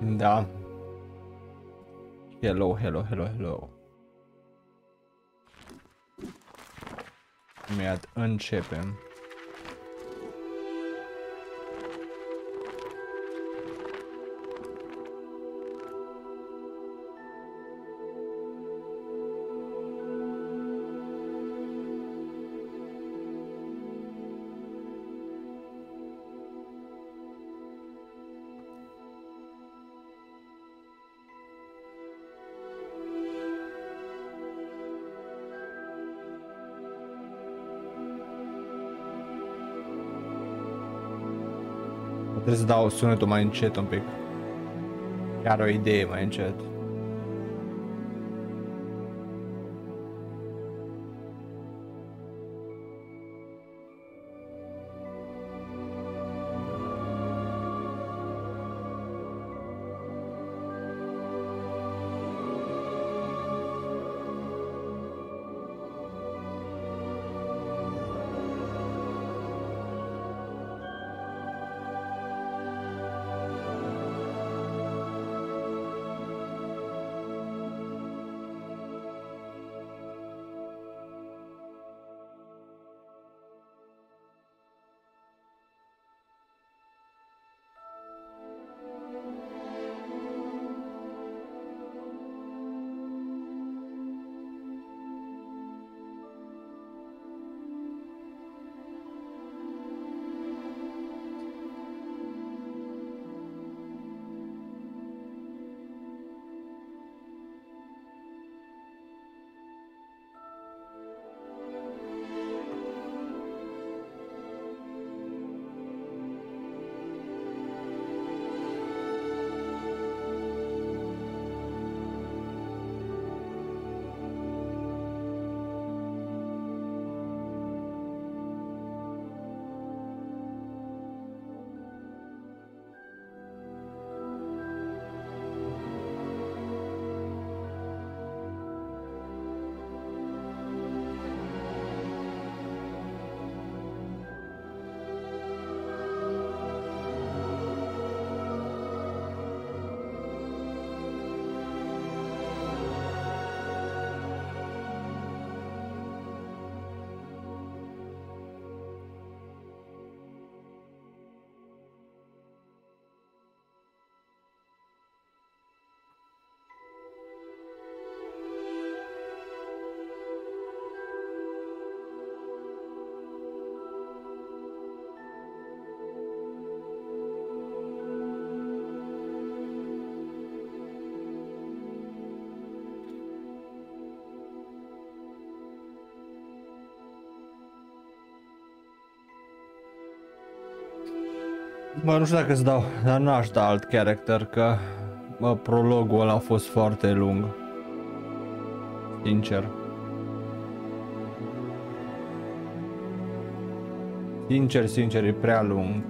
Da. Hello, hello, hello, hello. Imediat începem. Trebuie să dau sunetul mai încet un pic. Chiar o idee mai încet. Bă, nu știu dacă îți dau, dar n-aș da alt character, că bă, prologul ăla a fost foarte lung. Sincer. Sincer, e prea lung.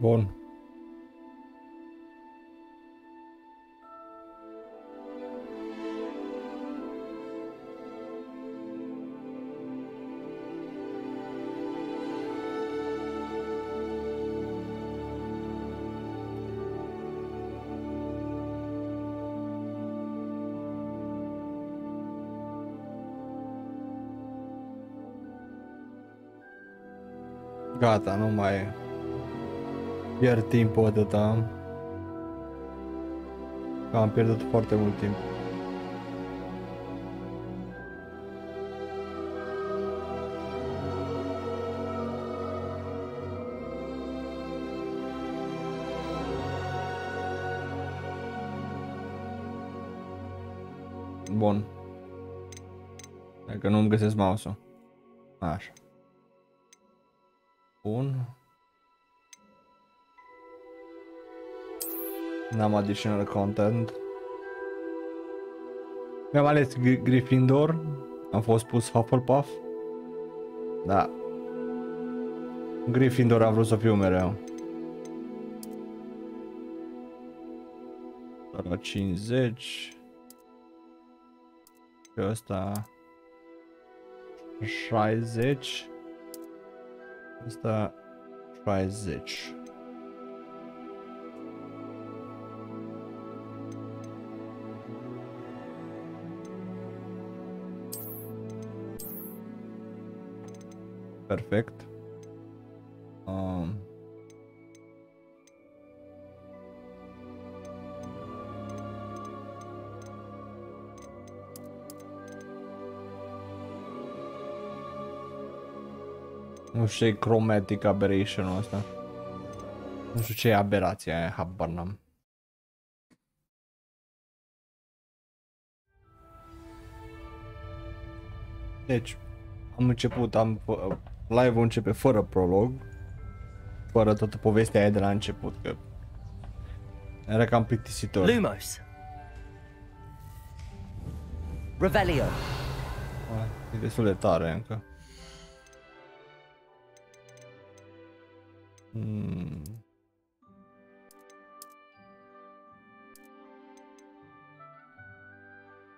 Bun. Gata, nu mai pierd timpul atâta. Că am pierdut foarte mult timp. Bun. Hai că nu-mi găsesc mouse-ul. Așa. Bun. N-am additional content. Mi-am ales Gryffindor. Am fost pus Hufflepuff. Da. Gryffindor a vrut să fiu mereu. La 50. Și ăsta 60. Ăsta 60. Perfect. Nu știu ce e chromatic aberration-ul ăsta. Nu știu ce e aberația aia, habar n-am. Deci, am început, live-ul începe fără prolog, fără toată povestea aia de la început, că era cam plictisitor. Lumos. Revelio. E destul de tare încă.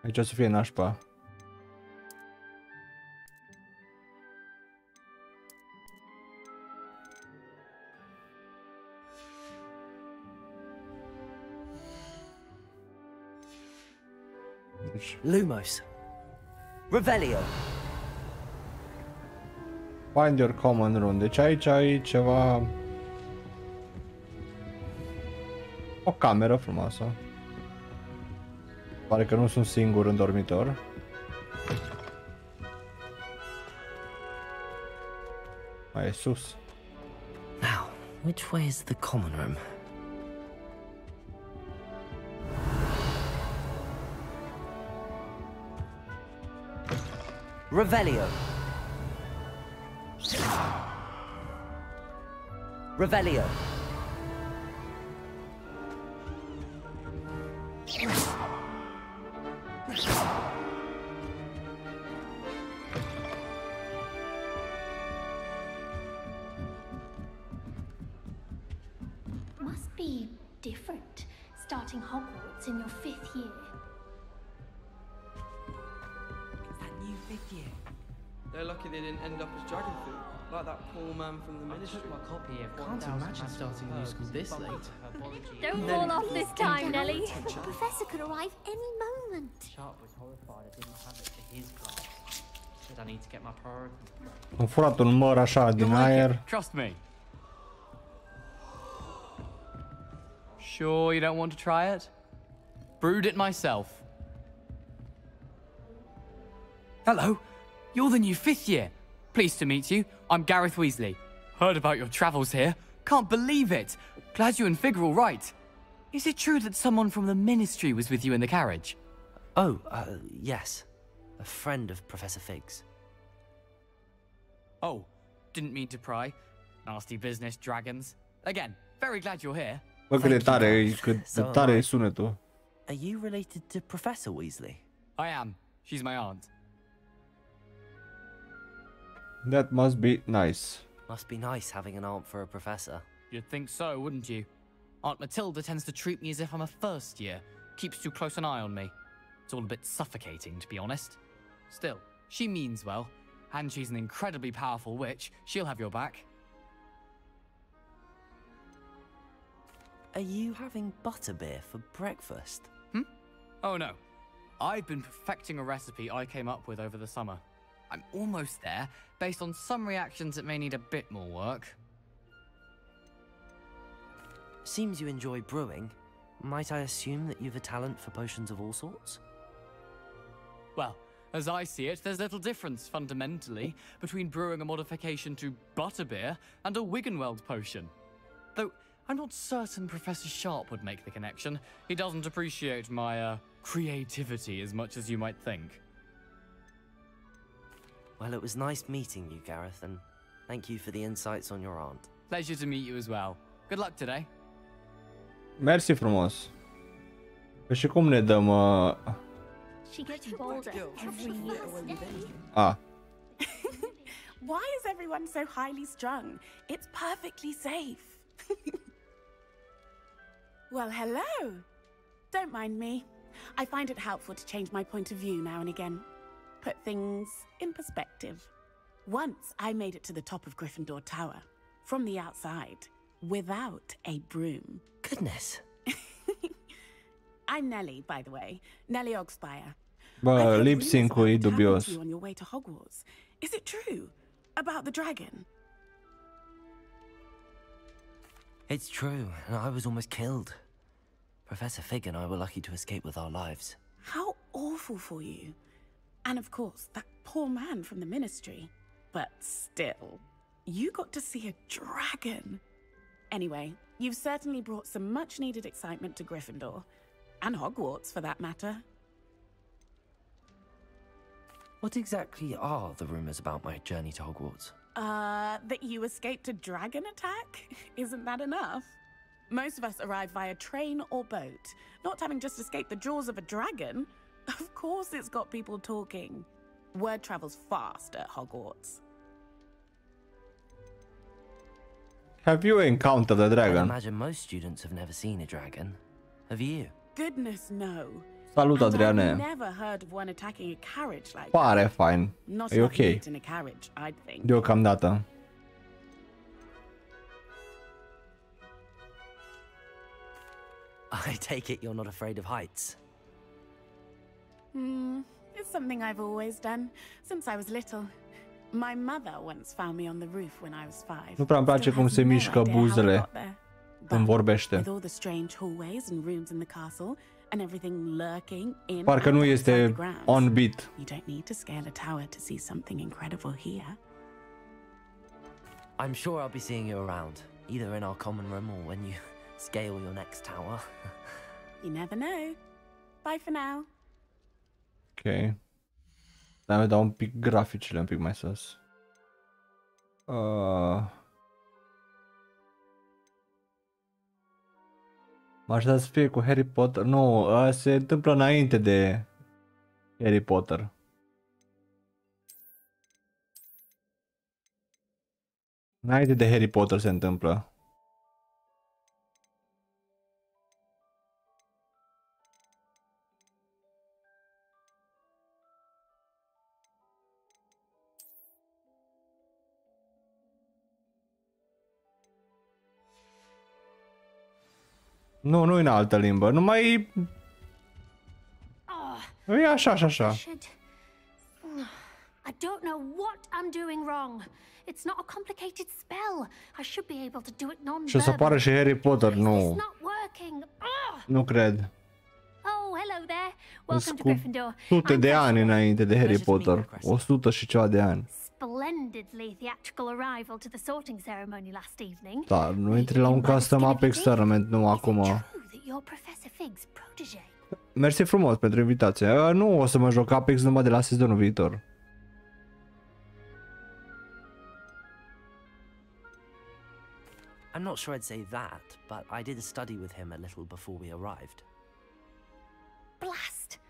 Aici o să fie nașpa. Lumos. Revelio. Find your common room. Deci aici ai ceva... O cameră frumoasă. Pare că nu sunt singur în dormitor. Mai e sus. Now, which way is the common room? Revelio. Revelio. Must be different starting Hogwarts in your 5th year. It's that new 5th year. They're lucky they didn't end up as dragon food, like that poor man from the ministry. My copy of Can't imagine starting a new school this late. Don't fall off this time, Nelly. The professor could arrive any moment. Sharp was horrified I didn't have it for his class. Said I need to get my priorities straight. Am furat un măr așa din aer. Trust me. Sure you don't want to try it? Brewed it myself. Hello, you're the new 5th year. Pleased to meet you. I'm Gareth Weasley. Heard about your travels here. Can't believe it. Glad you and Fig are all right. Is it true that someone from the Ministry was with you in the carriage? Oh, yes. A friend of Professor Fig's. Oh, didn't mean to pry. Nasty business, dragons. Again, very glad you're here. Bă, cât de tare, cât de tare e sunetul. Are you related to Professor Weasley? I am. She's my aunt. That must be nice. Must be nice having an aunt for a professor. You'd think so, wouldn't you? Aunt Matilda tends to treat me as if I'm a first year. Keeps too close an eye on me. It's all a bit suffocating, to be honest. Still, she means well. And she's an incredibly powerful witch. She'll have your back. Are you having butterbeer for breakfast? Oh no. I've been perfecting a recipe I came up with over the summer. I'm almost there, based on some reactions that may need a bit more work. Seems you enjoy brewing. Might I assume that you've a talent for potions of all sorts? Well, as I see it, there's little difference, fundamentally, between brewing a modification to butterbeer and a Wiggenweld potion. Though, I'm not certain Professor Sharp would make the connection. He doesn't appreciate my, creativity as much as you might think. Well, it was nice meeting you, Gareth, and thank you for the insights on your aunt. Pleasure to meet you as well. Good luck today. Mersi frumos. Păi și cum ne dăm... She gets bolder every year. A. Why is everyone so highly strung? It's perfectly safe. Well, hello. Don't mind me. I find it helpful to change my point of view now and again. Put things in perspective. Once I made it to the top of Gryffindor Tower, from the outside, without a broom. Goodness. I'm Nellie, by the way. Nellie Ogspire. Bă, lip sync-ul e dubios. On your way to Hogwarts. Is it true? About the dragon? It's true, and I was almost killed. Professor Fig and I were lucky to escape with our lives. How awful for you. And of course, that poor man from the Ministry. But still, you got to see a dragon. Anyway, you've certainly brought some much-needed excitement to Gryffindor. And Hogwarts, for that matter. What exactly are the rumors about my journey to Hogwarts? That you escaped a dragon attack? Isn't that enough? Most of us arrive via train or boat, not having just escaped the jaws of a dragon. Of course it's got people talking. Word travels fast at Hogwarts. Have you encountered a I dragon? imagine most students have never seen a dragon. Have you? Goodness, no. Salut, And Adriane. I've never heard of one attacking a carriage like that. Pare fain. Not E enough ok. meat in a carriage, I'd think. Deocamdată. I take it you're not afraid of heights. It's something I've always done, since I was little. My mother once found me on the roof when I was 5. Nu prea îmi place Still cum has se no mișcă idea how I buzele got there. când But vorbește. with all the strange hallways and rooms in the castle, and everything lurking in Parcă and nu outside este the grounds, on beat. you don't need to scale a tower to see something incredible here. I'm sure I'll be seeing you around, either in our common room or when you scale your next tower. You never know. Bye for now. Ok. Dar mi dau un pic graficile un pic mai sus. M-aș da să fie cu Harry Potter. Nu, se întâmplă înainte de Harry Potter. Înainte de Harry Potter se întâmplă. Nu, nu e în altă limbă, numai e așa și așa. I don't know what I'm doing wrong. It's not a complicated spell. I should be able to do it non-verbal. Și o să apară și Harry Potter, nu. It's not working. Nu cred. Oh, hello there. Welcome to Cu Gryffindor. sute I'm de ani Cressida. înainte de Harry Pleasure to meet you, Potter. Cressida. 100 și ceva de ani. Splendidly theatrical arrival to the sorting ceremony last evening. Da, nu intri la un custom Apex Tournament, nu acum. Is it true that you're Professor Fig's protege? Mersi frumos pentru invitație. Nu o să mă joc Apex numai de la sezonul viitor. I'm not sure I'd say that, but I did study with him a little before we arrived. Blast!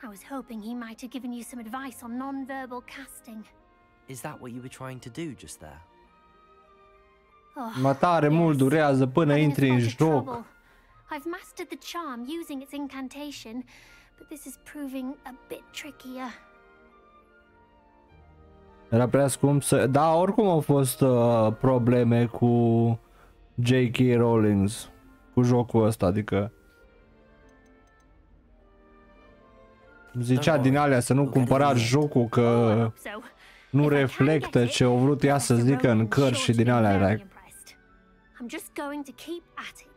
I was hoping he might have given you some advice on non-verbal casting. Is that what you were trying to do just there? Oh, Mă tare mult durează până I'm in a intri în spot of joc. trouble. I've mastered the charm using its incantation, but this is proving a bit trickier. Era prea scump să... Da, oricum au fost probleme cu J.K. Rowling cu jocul ăsta, adică zicea din alea să nu cumpărați jocul că nu reflectă ce au vrut ea să zică în cărți și din alea. Like. I'm just going to keep at it.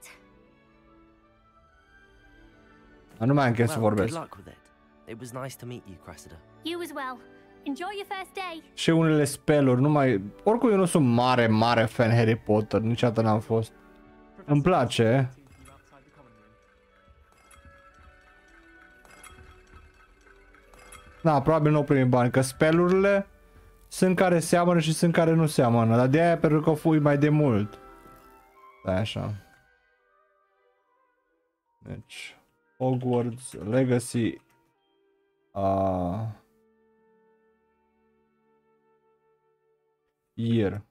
Nu mai am chef să Well, good vorbesc. luck with it. It was nice to meet you, Cressida. You as well. Enjoy your first day. Și unele spelluri, nu mai... Oricum eu nu sunt mare fan Harry Potter, niciodată n-am fost. Îmi place. Da, probabil nu o primi bani, că spellurile sunt care seamănă și sunt care nu seamănă, dar de aia pentru că o fui mai de mult. Da, așa. Deci, Hogwarts Legacy. Year.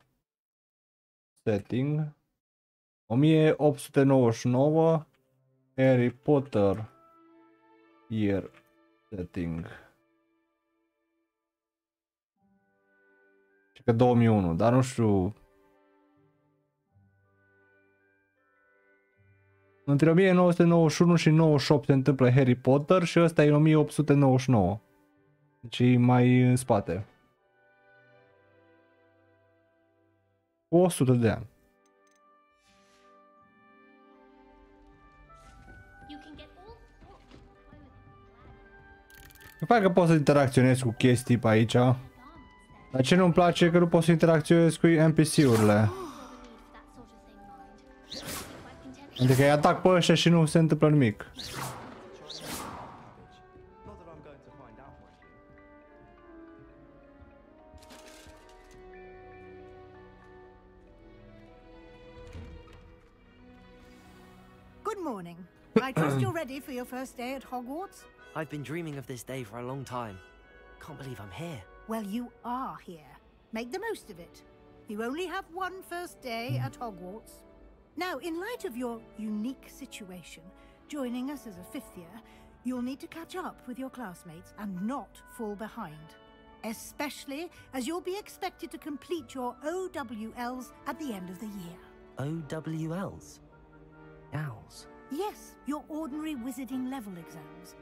Setting. 1899. Harry Potter. Year. Setting. Și că 2001, dar nu știu. Între 1991 și 98 se întâmplă Harry Potter și ăsta e 1899. Deci e mai în spate. Cu 100 de ani. E fain că poți să interacționezi cu chestii pe aici. Dar ce nu-mi place e că nu poți să interacționezi cu NPC-urile. Adică îi atac pe ăștia și nu se întâmplă nimic. Good morning. I trust you're ready for your first day at Hogwarts? I've been dreaming of this day for a long time. Can't believe I'm here. Well, you are here. Make the most of it. You only have one first day at Hogwarts. Now, in light of your unique situation, joining us as a fifth year, you'll need to catch up with your classmates and not fall behind. Especially as you'll be expected to complete your OWLs at the end of the year. OWLs? Owls? Yes, your ordinary wizarding level exams.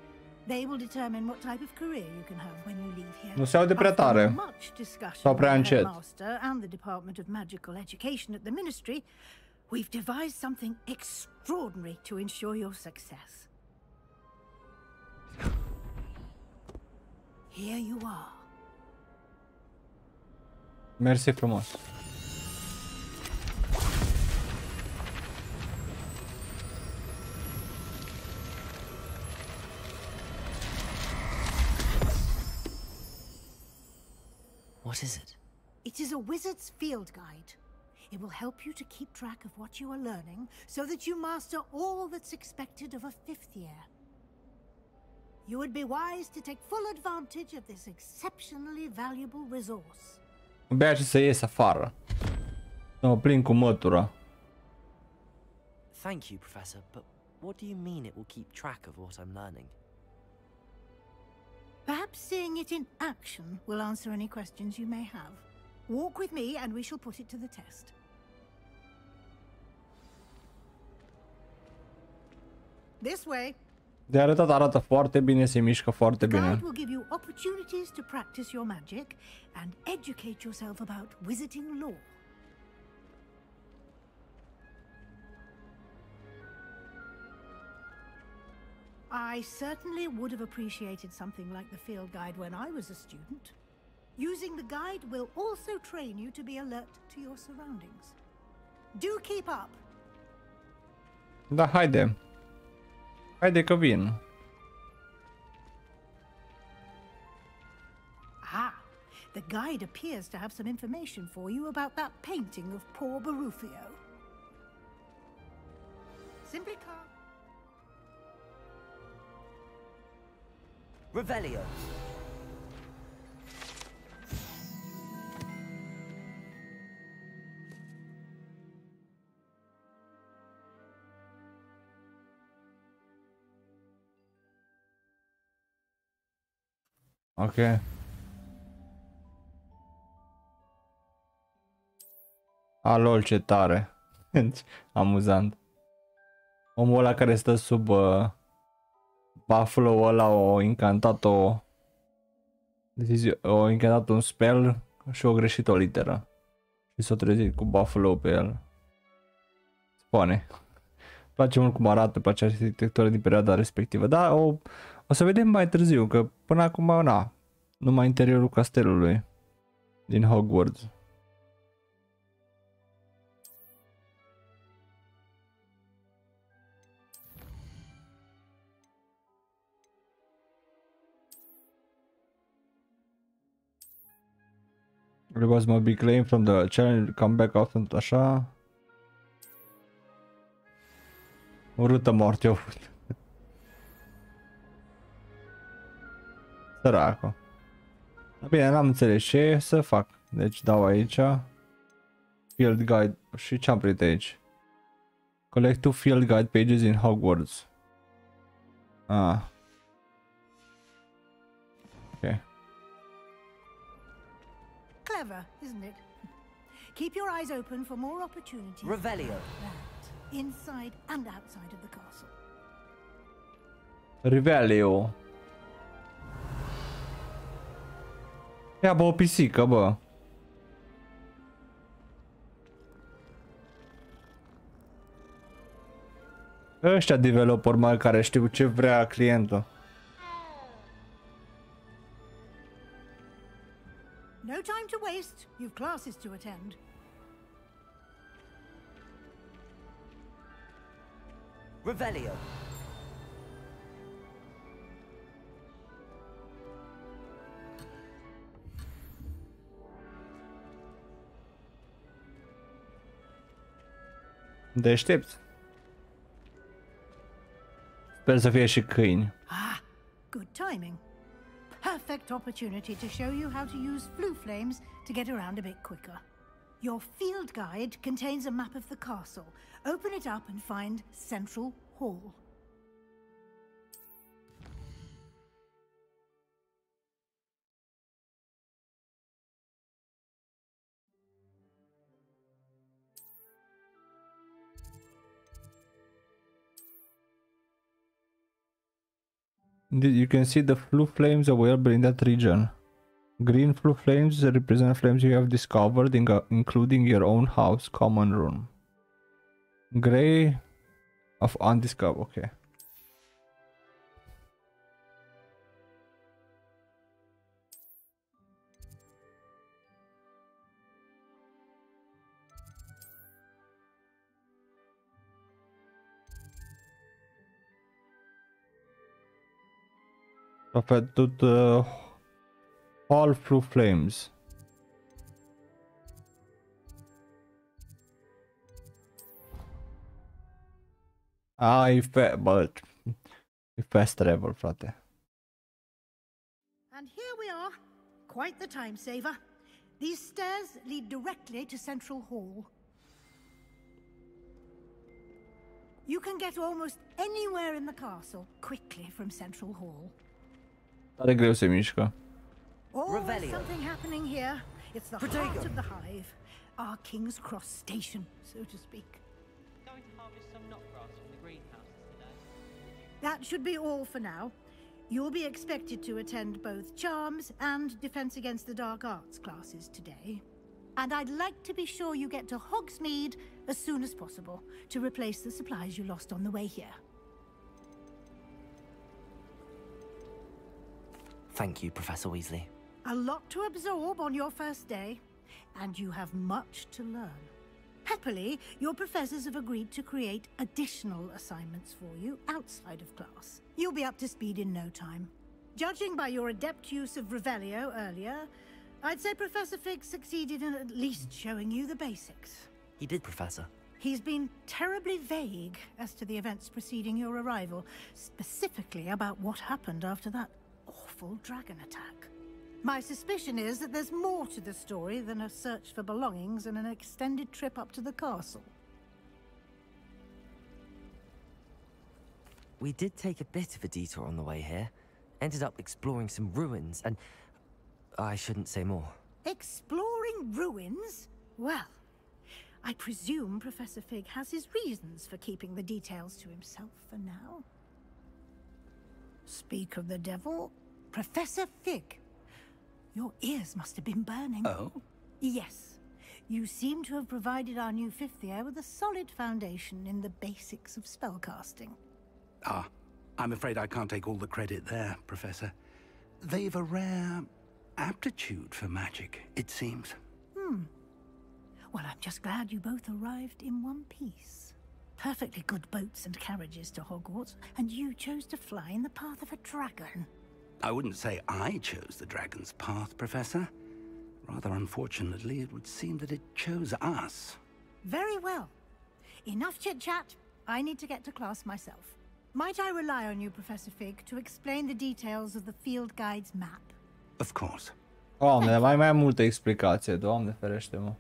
They will determine what type of career you can have when you leave here. Nu se aude prea tare. Much discussion Sau prea with the încet. headmaster and the Department of Magical Education at the Ministry. We've devised something extraordinary to ensure your success. Here you are. Mersi frumos. What is it? It is a wizard's field guide. It will help you to keep track of what you are learning so that you master all that's expected of a fifth year. You would be wise to take full advantage of this exceptionally valuable resource. Abia ce să ies afară. Să mă prind cu mătura. Thank you, Professor, but what do you mean it will keep track of what I'm learning? Perhaps seeing it in action will answer any questions you may have. Walk with me and we shall put it to the test. This way. De arătat arată foarte bine, se mișcă foarte The bine. guide will give you opportunities to practice your magic and educate yourself about wizarding lore. I certainly would have appreciated something like the field guide when I was a student. Using the guide will also train you to be alert to your surroundings. Do keep up. Da, haide. Haide că vin. Ah, the guide appears to have some information for you about that painting of poor Barufio. Simply come. Revelio. Ok. Alol, ce tare. Amuzant. Omul ăla care stă sub Buffalo ăla o incantat un spell și o greșit o literă. Și s-a trezit cu Buffalo pe el. Spune. Îmi place mult cum arată, îmi place arhitectura din perioada respectivă. Da, o să vedem mai târziu, că până acum, na, numai interiorul castelului din Hogwarts. Rewards must be claimed from the challenge, come back often, așa. Urâtă moarte eu. Săracu. Bine, n-am înțeles ce să fac. Deci dau aici. Field guide. Și ce-am primit aici? Collect 2 field guide pages in Hogwarts. Ah. Ok. Clever, isn't it? Keep your eyes open for more opportunities. Revelio. That, inside and outside of the castle. Revelio. Ia bă, o pisică, bă. Ăștia developer mai care știu ce vrea clientul. No time to waste. You've classes to attend. Revelio. Deștepți. Sper să fie și câini. Ah, good timing. Perfect opportunity to show you how to use flue flames to get around a bit quicker. Your field guide contains a map of the castle. Open it up and find Central Hall. You can see the flue flames available in that region. Green flue flames represent flames you have discovered, including your own house common room. Gray of undiscovered. Okay. Perfect. All flue flames. Ah, but fast travel, frate. And here we are. Quite the time saver. These stairs lead directly to Central Hall. You can get almost anywhere in the castle quickly from Central Hall. Tare greu se mișcă. Always something happening here. It's the heart of the hive. Our King's Cross station, so to speak. Going to harvest some knotgrass from the greenhouses today. That should be all for now. You'll be expected to attend both Charms and Defense Against the Dark Arts classes today. And I'd like to be sure you get to Hogsmeade as soon as possible to replace the supplies you lost on the way here. Thank you, Professor Weasley. A lot to absorb on your first day, and you have much to learn. Happily, your professors have agreed to create additional assignments for you outside of class. You'll be up to speed in no time. Judging by your adept use of Revelio earlier, I'd say Professor Fig succeeded in at least showing you the basics. He did, Professor. He's been terribly vague as to the events preceding your arrival, specifically about what happened after that awful dragon attack. My suspicion is that there's more to the story than a search for belongings and an extended trip up to the castle. We did take a bit of a detour on the way here. Ended up exploring some ruins and... I shouldn't say more. Exploring ruins? Well, I presume Professor Fig has his reasons for keeping the details to himself for now. Speak of the devil, Professor Fig. Your ears must have been burning. Oh? Yes. You seem to have provided our new fifth year with a solid foundation in the basics of spellcasting. Ah, I'm afraid I can't take all the credit there, Professor. They've a rare aptitude for magic, it seems. Well, I'm just glad you both arrived in one piece. Perfectly good boats and carriages to Hogwarts, and you chose to fly in the path of a dragon. I wouldn't say I chose the dragon's path, Professor. Rather unfortunately, it would seem that it chose us. Very well. Enough chit-chat. I need to get to class myself. Might I rely on you, Professor Fig, to explain the details of the field guide's map? Of course. Doamne, mai multă explicație, Doamne ferește-mă.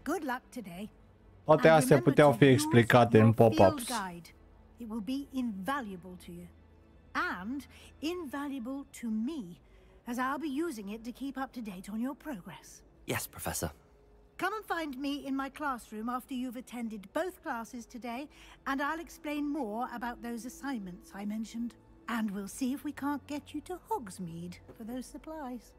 Good luck today. Toate astea puteau fi explicate în pop-ups. It will be invaluable to you. And invaluable to me, as I'll be using it to keep up to date on your progress. Yes, Professor. Come and find me in my classroom after you've attended both classes today, and I'll explain more about those assignments I mentioned. And we'll see if we can't get you to Hogsmeade for those supplies.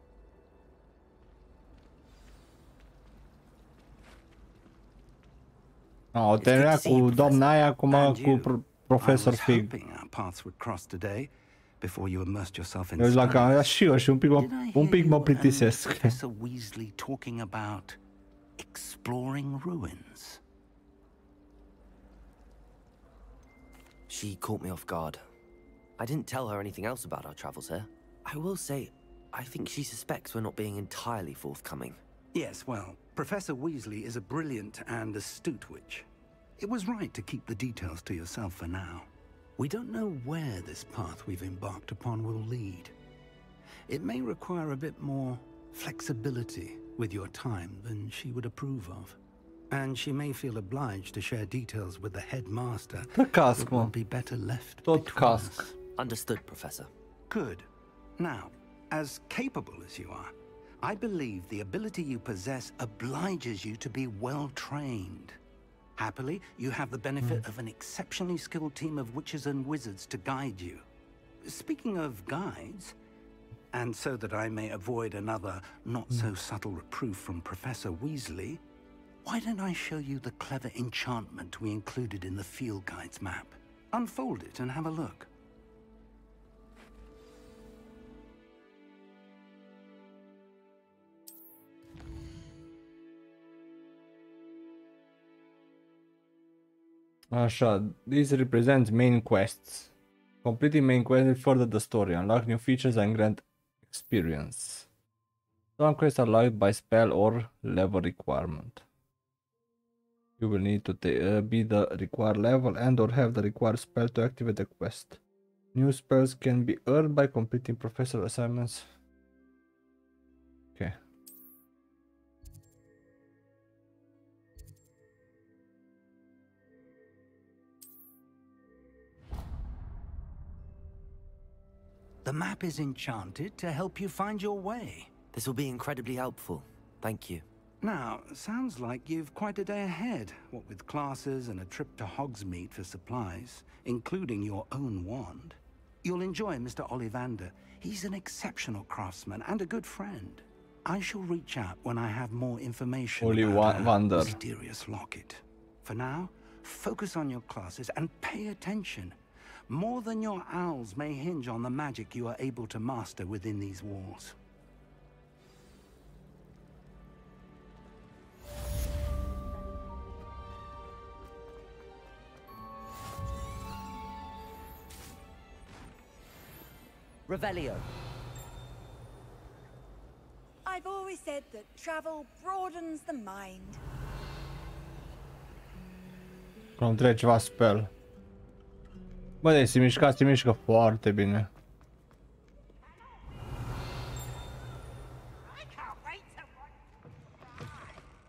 O termina cu doamna aia, acum cu Professor Fig. Eu la că și eu și un pic mă plictisesc. Professor Weasley talking about exploring ruins. She caught me off guard. I didn't tell her anything else about our travels here. I will say, I think she suspects we're not being entirely forthcoming. Yes, well, Professor Weasley is a brilliant and astute witch. It was right to keep the details to yourself for now. We don't know where this path we've embarked upon will lead. It may require a bit more flexibility with your time than she would approve of. And she may feel obliged to share details with the headmaster. It will be better left between us. Understood, Professor. Good. Now, as capable as you are, I believe the ability you possess obliges you to be well trained. Happily, you have the benefit of an exceptionally skilled team of witches and wizards to guide you. Speaking of guides, and so that I may avoid another not-so-subtle reproof from Professor Weasley, why don't I show you the clever enchantment we included in the field guide's map? Unfold it and have a look. Așa, these represent main quests. Completing main quests will further the story, unlock new features and grant experience. Some quests are locked by spell or level requirement. You will need to be the required level and or have the required spell to activate the quest. New spells can be earned by completing professor assignments. Okay. The map is enchanted to help you find your way. This will be incredibly helpful. Thank you. Now, sounds like you've quite a day ahead, what with classes and a trip to Hogsmeade for supplies, including your own wand. You'll enjoy Mr. Ollivander. He's an exceptional craftsman and a good friend. I shall reach out when I have more information about our mysterious locket. For now, focus on your classes and pay attention. More than your owls may hinge on the magic you are able to master within these walls. Revelio. I've always said that travel broadens the mind. Cum trece ceva spell. Bă, deci se mișcă foarte bine.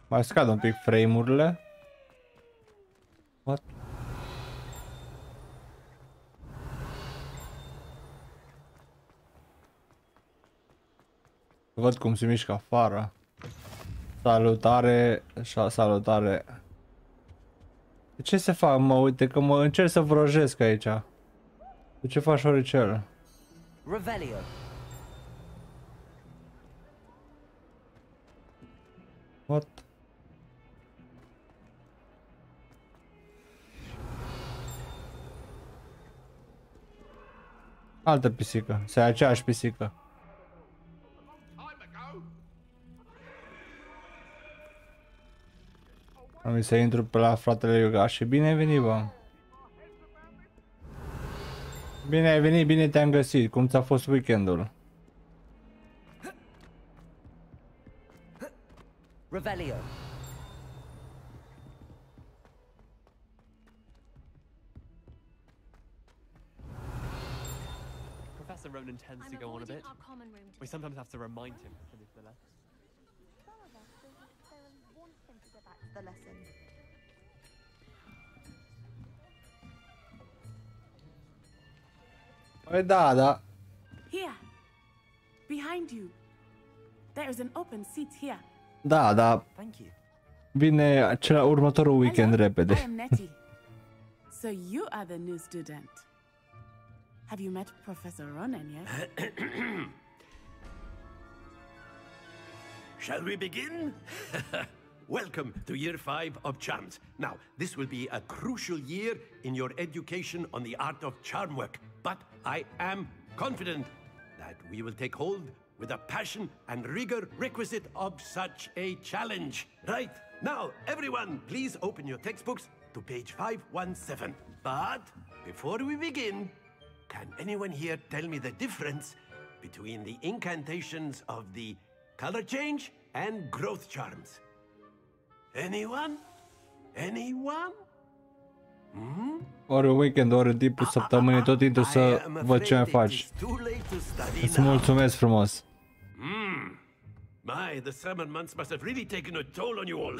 Mai scad un pic frame-urile. What? Văd cum se mișcă afară. Salutare, salutare. De ce se fac, mă? Uite că mă încerc să vrăjesc aici. De ce faci oricel? Revelio. What? Altă pisică. Se aceeași pisică. Am să intru pe la fratele Yoga și bine ai venit, bă. Bine ai venit, bine te-am găsit. Cum ți-a fost weekendul? Revelio. Professor Ronan tends to go on a bit. We sometimes have to remind him to finish the lesson. Some of us don't necessarily want him to get back to the lesson. Păi da, da. Here. Behind you. There's an open seat here. Da, da. Thank you. Vine următorul weekend repede. I am Nettie. So you are the new student. Have you met Professor Ronan yet? Shall we begin? Welcome to Year 5 of Charms. Now, this will be a crucial year in your education on the art of charm work, but I am confident that we will take hold with a passion and rigor requisite of such a challenge. Right, now, everyone, please open your textbooks to page 517. But before we begin, can anyone here tell me the difference between the incantations of the color change and growth charms? Anyone? Anyone? Ori weekend, ori timpul săptămânii, tot timpul să văd ce mai faci. Îți mulțumesc frumos. My, the summer months must have really taken a toll on you all.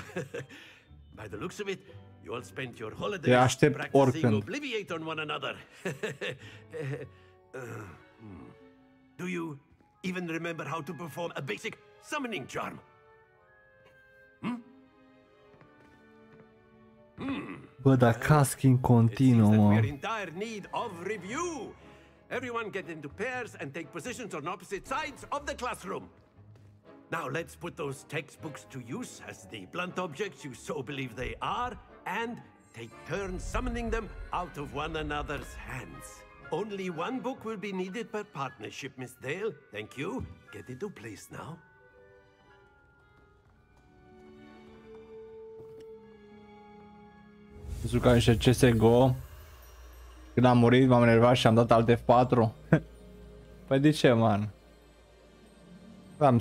By the looks of it, you all spent your holidays practicing Obliviate on one another. Do you even remember how to perform a basic summoning charm? Bă, dar caschi în continuu, mă. We're in dire need of review. Everyone get into pairs and take positions on opposite sides of the classroom. Now let's put those textbooks to use as the blunt objects you so believe they are, and take turns summoning them out of one another's hands. Only one book will be needed per partnership, Miss Dale. Thank you. Get into place now. Jucam și CSGO. Când am murit, m-am enervat și am dat alt F4. Păi de ce, man? Am